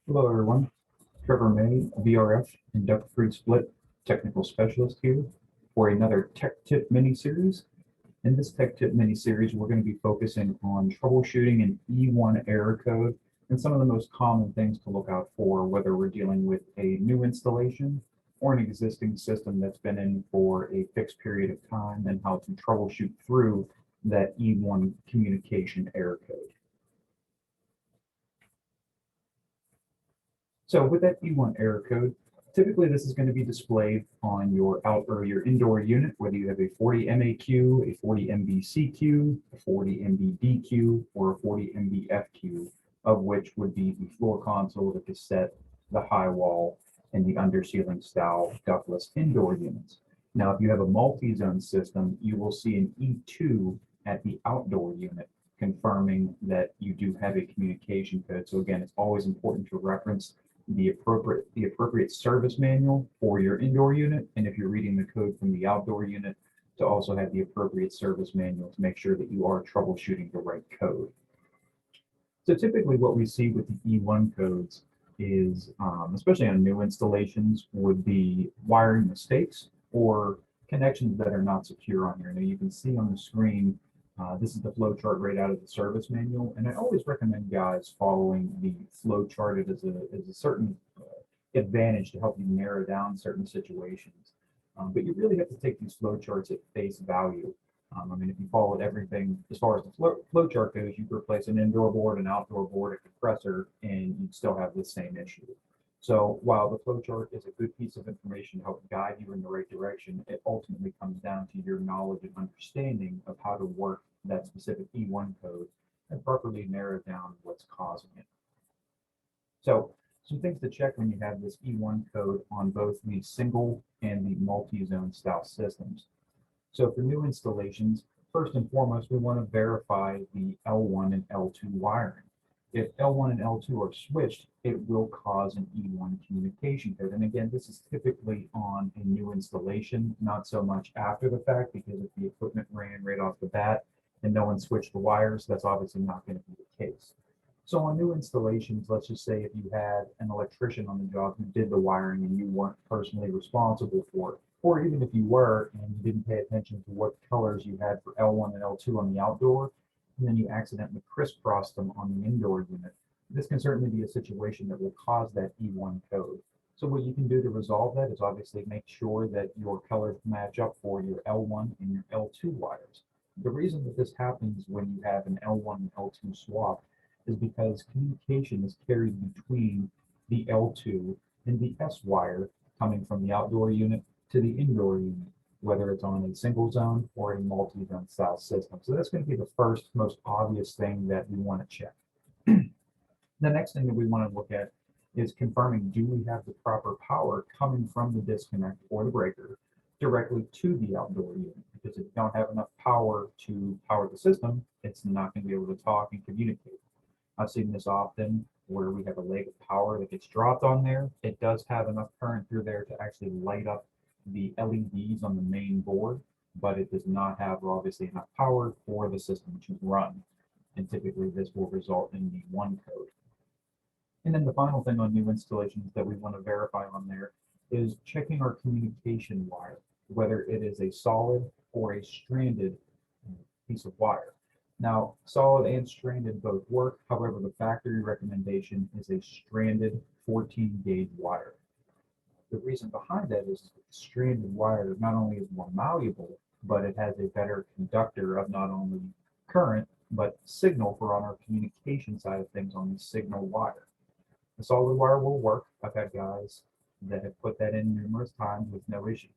Hello, everyone. Trevor May, VRF and Ductless Split Technical Specialist here for another Tech Tip mini-series. In this Tech Tip mini-series, we're going to be focusing on troubleshooting an E1 error code and some of the most common things to look out for, whether we're dealing with a new installation or an existing system that's been in for a fixed period of time, and how to troubleshoot through that E1 communication error code. So with that E1 error code, typically this is going to be displayed on your out or your indoor unit, whether you have a 40 MAQ, a 40 MBCQ, a 40 MBDQ, or a 40 MBFQ, of which would be the floor console, the cassette, the high wall, and the underceiling style ductless indoor units. Now, if you have a multi-zone system, you will see an E2 at the outdoor unit, confirming that you do have a communication code. So again, it's always important to reference the appropriate service manual for your indoor unit, and if you're reading the code from the outdoor unit, to also have the appropriate service manual to make sure that you are troubleshooting the right code. So typically what we see with the E1 codes is, especially on new installations, would be wiring mistakes or connections that are not secure on here. Now you can see on the screen, this is the flow chart right out of the service manual, and I always recommend guys following the flow chart. It is a certain advantage to help you narrow down certain situations. But you really have to take these flow charts at face value. I mean, if you followed everything as far as the flow chart goes, you could replace an indoor board, an outdoor board, a compressor, and you'd still have the same issue. So while the flow chart is a good piece of information to help guide you in the right direction, it ultimately comes down to your knowledge and understanding of how to work that specific E1 code and properly narrow down what's causing it. So some things to check when you have this E1 code on both the single and the multi-zone style systems. So for new installations, first and foremost, we want to verify the L1 and L2 wiring. If L1 and L2 are switched, it will cause an E1 communication code. And again, this is typically on a new installation, not so much after the fact, because if the equipment ran right off the bat and no one switched the wires, that's obviously not going to be the case. So on new installations, let's just say if you had an electrician on the job who did the wiring and you weren't personally responsible for it, or even if you were and you didn't pay attention to what colors you had for L1 and L2 on the outdoor, and then you accidentally crisscrossed them on the indoor unit, this can certainly be a situation that will cause that E1 code. So what you can do to resolve that is obviously make sure that your colors match up for your L1 and your L2 wires. The reason that this happens when you have an L1 and L2 swap is because communication is carried between the L2 and the S wire coming from the outdoor unit to the indoor unit, whether it's on a single zone or a multi-zone style system. So that's going to be the first most obvious thing that we want to check. The next thing that we want to look at is confirming, do we have the proper power coming from the disconnect or the breaker directly to the outdoor unit? Because if you don't have enough power to power the system, it's not going to be able to talk and communicate. I've seen this often where we have a leg of power that gets dropped on there. It does have enough current through there to actually light up the LEDs on the main board, but it does not have obviously enough power for the system to run. And typically this will result in the one code. And then the final thing on new installations that we want to verify on there is checking our communication wire, whether it is a solid or a stranded piece of wire. Now, solid and stranded both work. However, the factory recommendation is a stranded 14 gauge wire. The reason behind that is that the stranded wire not only is more malleable, but it has a better conductor of not only current, but signal for on our communication side of things on the signal wire. The solid wire will work. I've had guys that have put that in numerous times with no issues.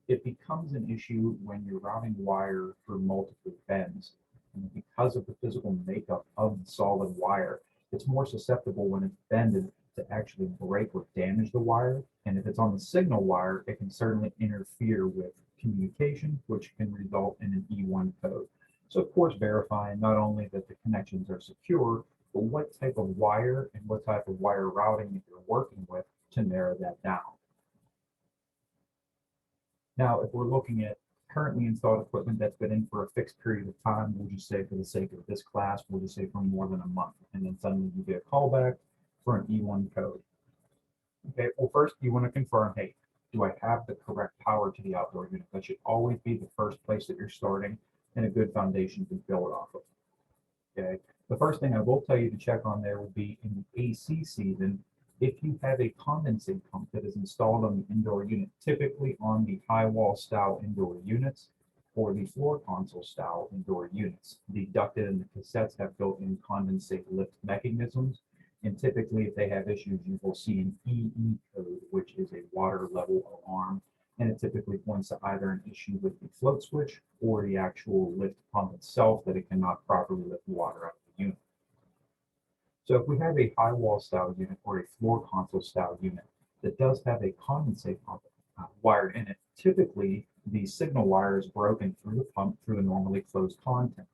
It becomes an issue when you're routing wire through multiple bends. And because of the physical makeup of the solid wire, it's more susceptible when it's bended to actually break or damage the wire. And if it's on the signal wire, it can certainly interfere with communication, which can result in an E1 code. So of course, verifying not only that the connections are secure, but what type of wire and what type of wire routing that you're working with to narrow that down. Now, if we're looking at currently installed equipment that's been in for a fixed period of time, we'll just say for the sake of this class, we'll just say for more than a month, and then suddenly you get a call back for an E1 code. Okay, well, first you want to confirm, hey, do I have the correct power to the outdoor unit? That should always be the first place that you're starting and a good foundation to build off of. Okay, the first thing I will tell you to check on there will be in the AC season, if you have a condensate pump that is installed on the indoor unit, typically on the high wall style indoor units or the floor console style indoor units. The ducted and the cassettes have built-in condensate lift mechanisms. And typically, if they have issues, you will see an EE code, which is a water level alarm. And it typically points to either an issue with the float switch or the actual lift pump itself, that it cannot properly lift water out of the unit. So if we have a high wall style unit or a floor console style unit that does have a condensate pump wired in it, typically the signal wire is broken through the pump through the normally closed contact.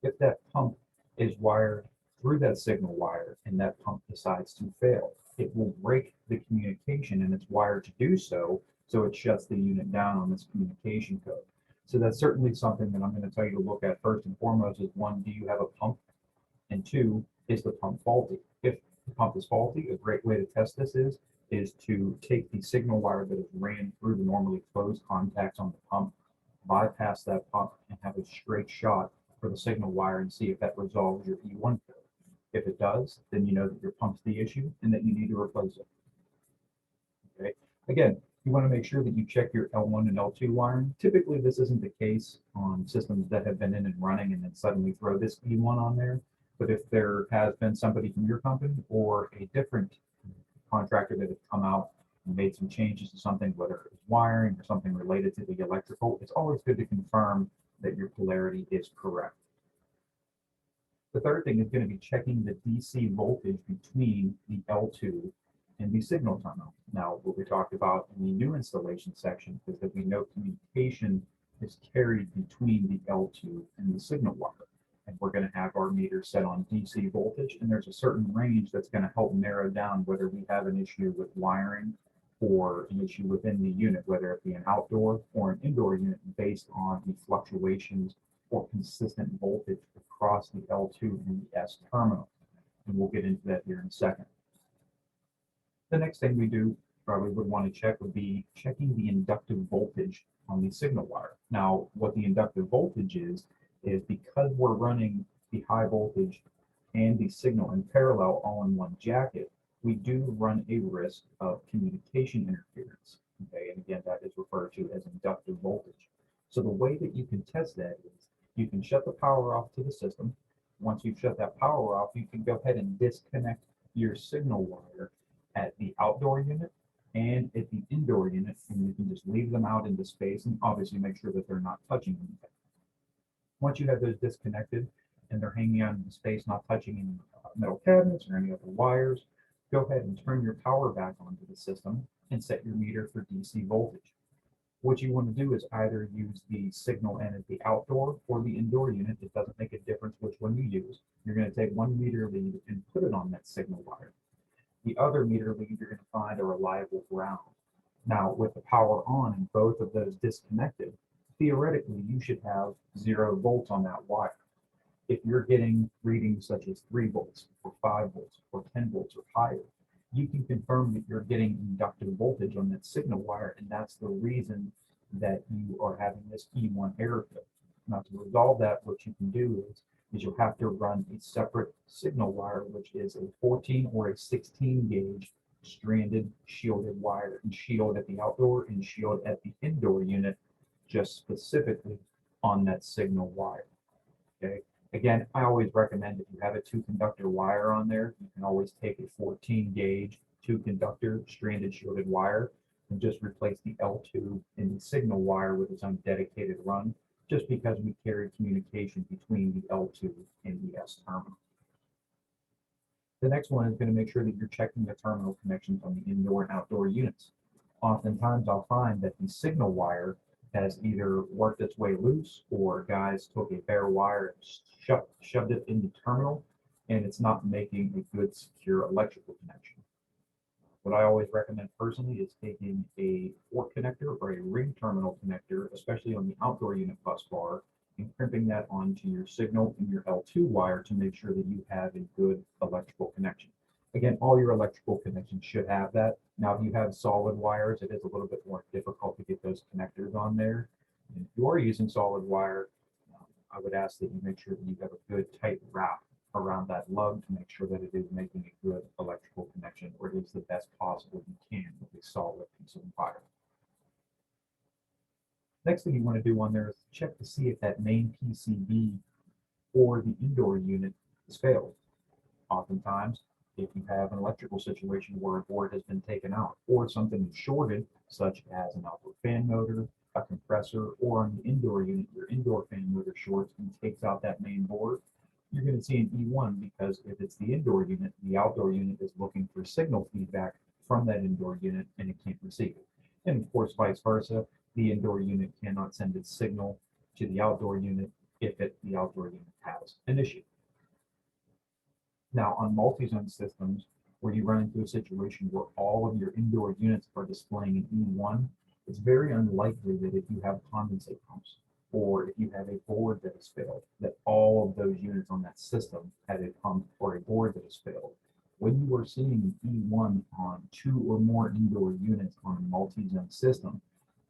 If that pump is wired through that signal wire and that pump decides to fail, it will break the communication, and it's wired to do so, so it shuts the unit down on this communication code. So that's certainly something that I'm going to tell you to look at first and foremost is, one, do you have a pump? And two, is the pump faulty? If the pump is faulty, a great way to test this is to take the signal wire that is ran through the normally closed contacts on the pump, bypass that pump, and have a straight shot for the signal wire and see if that resolves your E1 code. If it does, then you know that your pump's the issue and that you need to replace it. Okay. Again, you want to make sure that you check your L1 and L2 wiring. Typically, this isn't the case on systems that have been in and running and then suddenly throw this E1 on there. But if there has been somebody from your company or a different contractor that has come out and made some changes to something, whether it's wiring or something related to the electrical, it's always good to confirm that your polarity is correct. The third thing is going to be checking the DC voltage between the L2 and the signal terminal. Now, what we talked about in the new installation section is that we know communication is carried between the L2 and the signal wire. And we're going to have our meter set on DC voltage, and there's a certain range that's going to help narrow down whether we have an issue with wiring or an issue within the unit, whether it be an outdoor or an indoor unit, based on the fluctuations or consistent voltage across the L2 and the S terminal. And we'll get into that here in a second. The next thing we do probably would want to check would be checking the inductive voltage on the signal wire. Now, what the inductive voltage is because we're running the high voltage and the signal in parallel all in one jacket, we do run a risk of communication interference. Okay, and again, that is referred to as inductive voltage. So the way that you can test that is you can shut the power off to the system. Once you've shut that power off, you can go ahead and disconnect your signal wire at the outdoor unit and at the indoor unit, and you can just leave them out into space and obviously make sure that they're not touching anything. Once you have those disconnected and they're hanging out in space, not touching any metal cabinets or any other wires, go ahead and turn your power back onto the system and set your meter for DC voltage. What you want to do is either use the signal in at the outdoor or the indoor unit. It doesn't make a difference which one you use. You're going to take one meter lead and put it on that signal wire. The other meter lead, you're going to find a reliable ground. Now, with the power on and both of those disconnected, theoretically, you should have 0 volts on that wire. If you're getting readings such as 3 volts or 5 volts or 10 volts or higher, you can confirm that you're getting inductive voltage on that signal wire, and that's the reason that you are having this E1 error code. Now, to resolve that, what you can do is you'll have to run a separate signal wire, which is a 14 or a 16 gauge stranded shielded wire, and shield at the outdoor and shield at the indoor unit, just specifically on that signal wire. Okay. Again, I always recommend if you have a 2-conductor wire on there, you can always take a 14 gauge 2-conductor stranded shielded wire and just replace the L2 in the signal wire with its own dedicated run, just because we carry communication between the L2 and the S terminal. The next one is going to make sure that you're checking the terminal connections on the indoor and outdoor units. Oftentimes I'll find that the signal wire has either worked its way loose, or guys took a bare wire and shoved it in the terminal, and it's not making a good secure electrical connection. What I always recommend personally is taking a fork connector or a ring terminal connector, especially on the outdoor unit bus bar, and crimping that onto your signal and your L2 wire to make sure that you have a good electrical connection. Again, Again, all your electrical connections should have that. Now, if you have solid wires, it is a little bit more difficult to get those connectors on there. And if you are using solid wire, I would ask that you make sure that you have a good tight wrap around that lug to make sure that it is making a good electrical connection, or it is the best possible you can with a solid piece of wire. Next thing you want to do on there is check to see if that main PCB or the indoor unit is failed. Oftentimes, if you have an electrical situation where a board has been taken out or something is shorted, such as an outdoor fan motor, a compressor, or on the indoor unit, your indoor fan motor shorts and takes out that main board, you're going to see an E1, because if it's the indoor unit, the outdoor unit is looking for signal feedback from that indoor unit and it can't receive it. And of course, vice versa, the indoor unit cannot send its signal to the outdoor unit if the outdoor unit has an issue. Now, on multi-zone systems, where you run into a situation where all of your indoor units are displaying an E1, it's very unlikely that if you have condensate pumps or if you have a board that has failed, that all of those units on that system have a pump or a board that has failed. When you are seeing an E1 on 2 or more indoor units on a multi-zone system,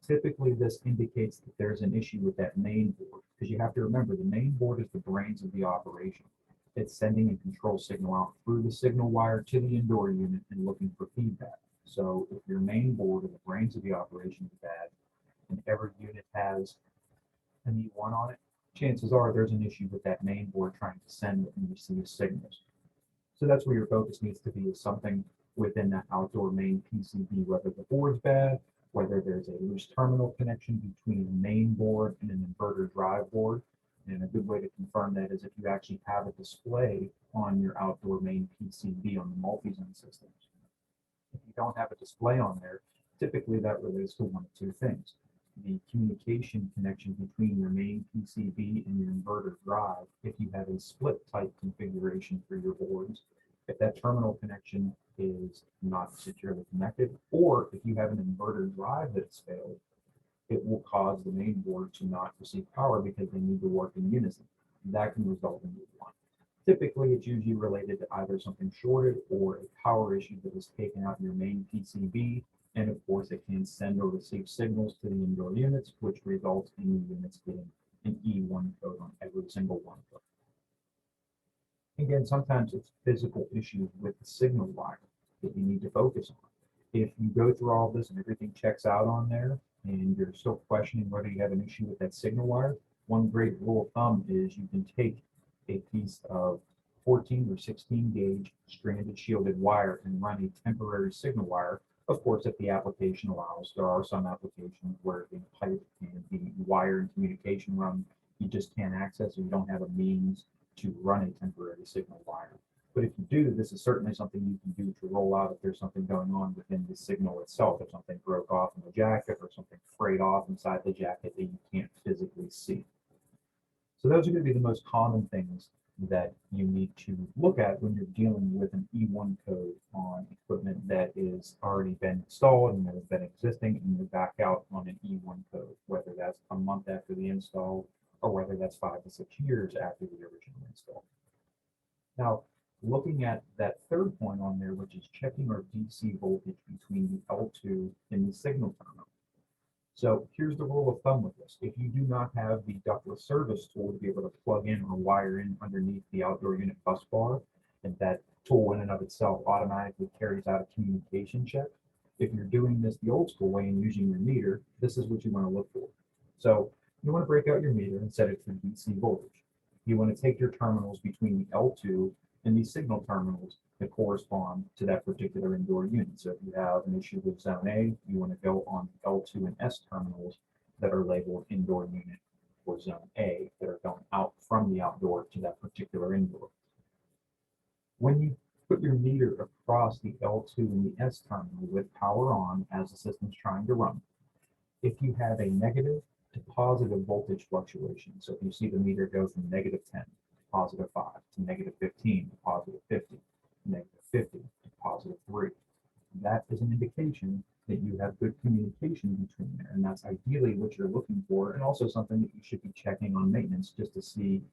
typically this indicates that there's an issue with that main board, because you have to remember the main board is the brains of the operation. It's sending a control signal out through the signal wire to the indoor unit and looking for feedback. So if your main board or the brains of the operation is bad and every unit has an E1 on it, chances are there's an issue with that main board trying to send and receive signals. So that's where your focus needs to be, is something within that outdoor main PCB, whether the board's bad, whether there's a loose terminal connection between a main board and an inverter drive board. And a good way to confirm that is if you actually have a display on your outdoor main PCB on the multi-zone systems. If you don't have a display on there, typically that relates to one of two things. The communication connection between your main PCB and your inverter drive, if you have a split type configuration for your boards, if that terminal connection is not securely connected, or if you have an inverter drive that's failed, it will cause the main board to not receive power because they need to work in unison. That can result in E1. Typically, it's usually related to either something shorted or a power issue that has taken out your main PCB. And of course, it can send or receive signals to the indoor units, which results in the units getting an E1 code on every single one of them. Again, sometimes it's physical issues with the signal wire that you need to focus on. If you go through all this and everything checks out on there, and you're still questioning whether you have an issue with that signal wire, one great rule of thumb is you can take a piece of 14 or 16 gauge stranded shielded wire and run a temporary signal wire. Of course, if the application allows, there are some applications where the pipe and the wire and communication run, you just can't access, or you don't have a means to run a temporary signal wire. But if you do, this is certainly something you can do to roll out if there's something going on within the signal itself, if something broke off in the jacket or something frayed off inside the jacket that you can't physically see. So those are going to be the most common things that you need to look at when you're dealing with an E1 code on equipment that is already been installed and that has been existing, and you're back out on an E1 code, whether that's a month after the install or whether that's 5 to 6 years after the original install. Now, looking at that third point on there, which is checking our DC voltage between the L2 and the signal terminal. So here's the rule of thumb with this. If you do not have the ductless service tool to be able to plug in or wire in underneath the outdoor unit bus bar, and that tool in and of itself automatically carries out a communication check, if you're doing this the old school way and using your meter, this is what you want to look for. So you want to break out your meter and set it for DC voltage. You want to take your terminals between the L2 and these signal terminals that correspond to that particular indoor unit. So if you have an issue with zone A, you want to go on the L2 and S terminals that are labeled indoor unit or zone A that are going out from the outdoor to that particular indoor. When you put your meter across the L2 and the S terminal with power on as the system's trying to run, if you have a negative to positive voltage fluctuation, so if you see the meter go from -10 to +5 to -15 to +50, -50 to +3. That is an indication that you have good communication between there, and that's ideally what you're looking for, and also something that you should be checking on maintenance just to see,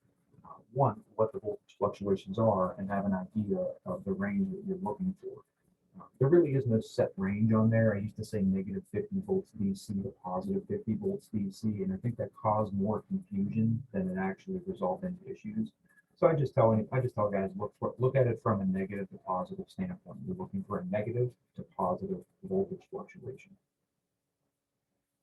one, what the voltage fluctuations are and have an idea of the range that you're looking for. There really is no set range on there. I used to say negative 50 volts DC to positive 50 volts DC, and I think that caused more confusion than it actually resolved any issues. So I just tell guys, look at it from a negative to positive standpoint. You're looking for a negative to positive voltage fluctuation.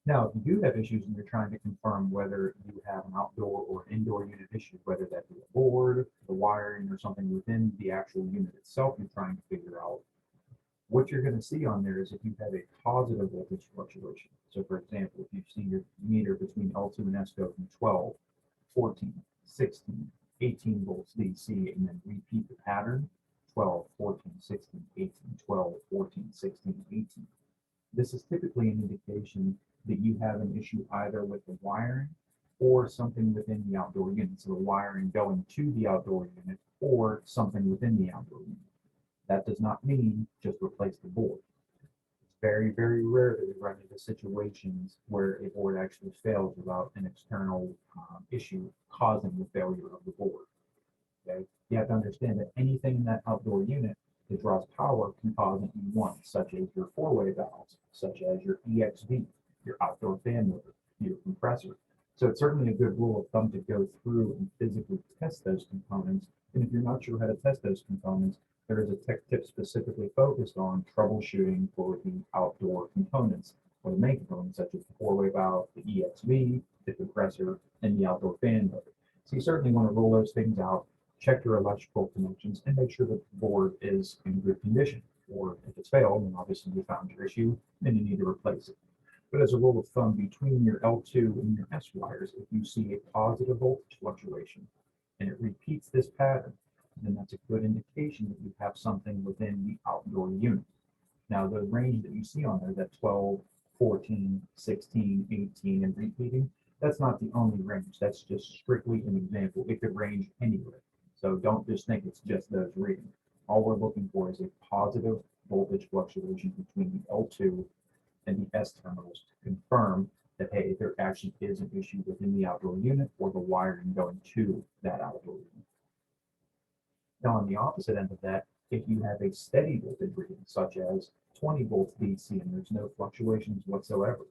Now, if you do have issues and you're trying to confirm whether you have an outdoor or indoor unit issue, whether that be a board, the wiring, or something within the actual unit itself you're trying to figure out, what you're going to see on there is if you have a positive voltage fluctuation. So for example, if you've seen your meter between L2 and S go from 12, 14, 16, 18 volts DC, and then repeat the pattern, 12, 14, 16, 18, 12, 14, 16, 18. This is typically an indication that you have an issue either with the wiring or something within the outdoor unit. So the wiring going to the outdoor unit or something within the outdoor unit. That does not mean just replace the board. It's very, very rare that we run into situations where a board actually fails without an external issue causing the failure of the board. Okay? You have to understand that anything in that outdoor unit that draws power can cause an E1, such as your four-way valves, such as your EXV, your outdoor fan motor, your compressor. So it's certainly a good rule of thumb to go through and physically test those components. And if you're not sure how to test those components, there is a tech tip specifically focused on troubleshooting for the outdoor components or the main components, such as the four-way valve, the EXV, the compressor, and the outdoor fan motor. So you certainly want to roll those things out, check your electrical connections, and make sure that the board is in good condition. Or if it's failed, then obviously you found your issue and you need to replace it. But as a rule of thumb, between your L2 and your S wires, if you see a positive voltage fluctuation and it repeats this pattern, then that's a good indication that you have something within the outdoor unit. Now, the range that you see on there, that 12, 14, 16, 18, and repeating, that's not the only range. That's just strictly an example. It could range anywhere. So don't just think it's just those readings. All we're looking for is a positive voltage fluctuation between the L2 and the S terminals to confirm that, hey, there actually is an issue within the outdoor unit or the wiring going to that outdoor unit. Now, on the opposite end of that, if you have a steady voltage reading, such as 20 volts DC, and there's no fluctuations whatsoever,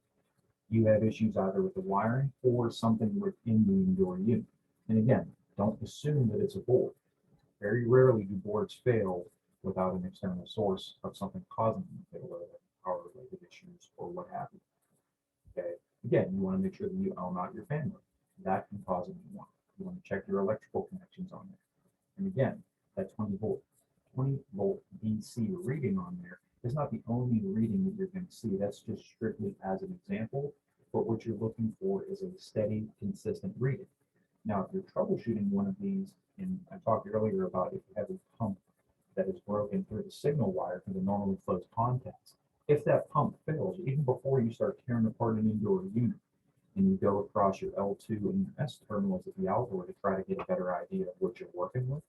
you have issues either with the wiring or something within the indoor unit. And again, don't assume that it's a board. Very rarely do boards fail without an external source of something causing them to fail, like power-related issues or what have you. Okay. Again, you want to make sure that you own out your fan motor. That can cause an E1. You want to check your electrical connections on there. And again, that 20 volt DC reading on there is not the only reading that you're going to see. That's just strictly as an example. But what you're looking for is a steady, consistent reading. Now, if you're troubleshooting one of these, and I talked earlier about if you have a pump that is broken through the signal wire to the normally closed contacts, if that pump fails, even before you start tearing apart an indoor unit, and you go across your L2 and your S terminals at the outdoor to try to get a better idea of what you're working with,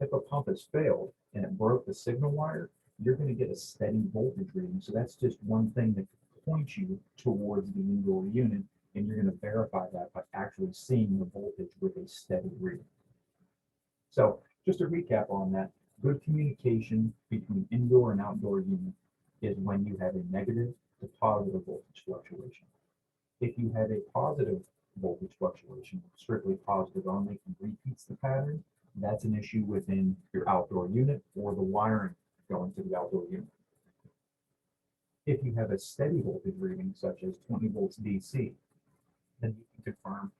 if a pump has failed and it broke the signal wire, you're going to get a steady voltage reading. So that's just one thing that could point you towards the indoor unit, and you're going to verify that by actually seeing the voltage with a steady reading. So just to recap on that, good communication between indoor and outdoor unit is when you have a negative to positive voltage fluctuation. If you have a positive voltage fluctuation, strictly positive only, and repeats the pattern, that's an issue within your outdoor unit or the wiring going to the outdoor unit. If you have a steady voltage reading, such as 20 volts DC, then you can confirm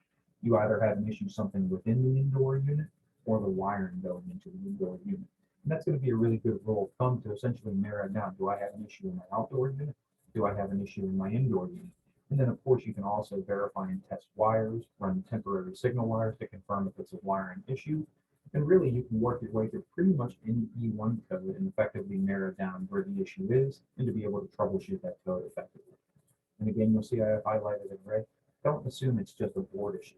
you either have an issue something within the indoor unit or the wiring going into the indoor unit. And that's going to be a really good rule of thumb to essentially narrow down, do I have an issue in my outdoor unit? Do I have an issue in my indoor unit? And then, of course, you can also verify and test wires, run temporary signal wires to confirm if it's a wiring issue. And really, you can work your way through pretty much any E1 code and effectively narrow down where the issue is and to be able to troubleshoot that code effectively. And again, you'll see I have highlighted in red. Don't assume it's just a board issue.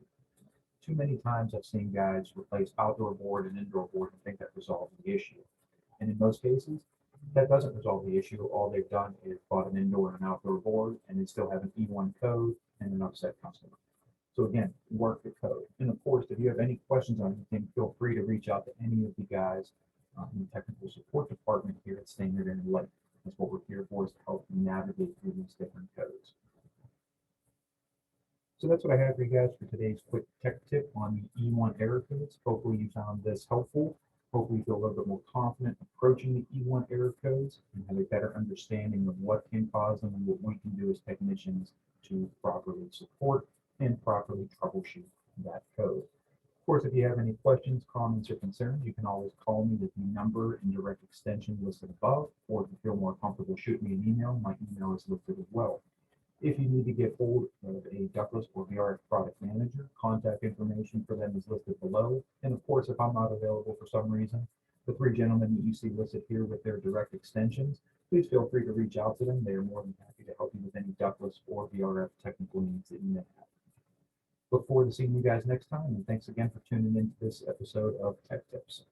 Too many times I've seen guys replace outdoor board and indoor board and think that resolves the issue. And in most cases, that doesn't resolve the issue. All they've done is bought an indoor and an outdoor board, and they still have an E1 code and an upset customer. So again, work the code. And of course, if you have any questions on anything, feel free to reach out to any of the guys in the technical support department here at Standard Air Lite. That's what we're here for, is to help you navigate through these different codes. So that's what I have for you guys for today's quick tech tip on the E1 error codes. Hopefully you found this helpful. Hopefully you feel a little bit more confident approaching the E1 error codes and have a better understanding of what can cause them and what we can do as technicians to properly support and properly troubleshoot that code. Of course, if you have any questions, comments, or concerns, you can always call me with the number and direct extension listed above, or if you feel more comfortable, shoot me an email. My email is listed as well. If you need to get hold of a ductless or VRF product manager, contact information for them is listed below. And of course, if I'm not available for some reason, the three gentlemen that you see listed here with their direct extensions, please feel free to reach out to them. They are more than happy to help you with any ductless or VRF technical needs that you may have. Look forward to seeing you guys next time, and thanks again for tuning into this episode of Tech Tips.